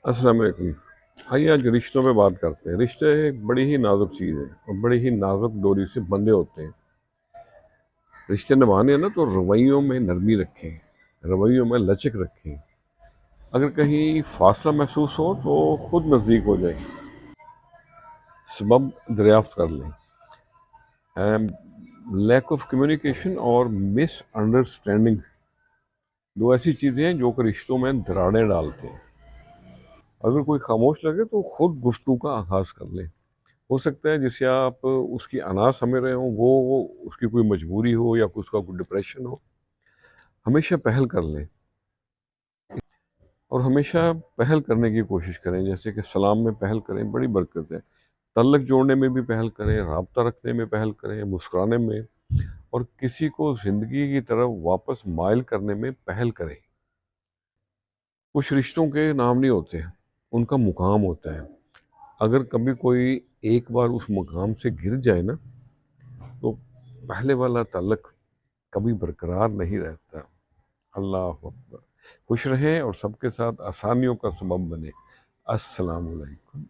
अस्सलाम वालेकुम। आइए आज रिश्तों पे बात करते हैं। रिश्ते एक बड़ी ही नाजुक चीज़ है और बड़ी ही नाजुक डोरी से बंधे होते हैं। रिश्ते निभाने हैं ना तो रवैयों में नरमी रखें, रवैयों में लचक रखें। अगर कहीं फासला महसूस हो तो खुद नज़दीक हो जाए, सबब दरियाफ्त कर लें। लैक ऑफ कम्युनिकेशन और मिसअंडरस्टैंडिंग दो ऐसी चीज़ें हैं जो कि रिश्तों में दरारें डालते हैं। अगर कोई खामोश लगे तो खुद गुफ्तगू का आगाज़ कर लें। हो सकता है जिससे आप उसकी अना समझ रहे हो वो उसकी कोई मजबूरी हो या उसका कोई डिप्रेशन हो। हमेशा पहल कर लें और हमेशा पहल करने की कोशिश करें। जैसे कि सलाम में पहल करें, बड़ी बरकत है। तल्लक जोड़ने में भी पहल करें, राब्ता रखने में पहल करें, मुस्कुराने में, और किसी को ज़िंदगी की तरफ वापस माइल करने में पहल करें। कुछ रिश्तों के नाम नहीं होते, उनका मुकाम होता है। अगर कभी कोई एक बार उस मुकाम से गिर जाए ना, तो पहले वाला ताल्लुक कभी बरकरार नहीं रहता। अल्लाह अकबर। खुश रहें और सबके साथ आसानियों का सबब बने। अस्सलाम वालेकुम।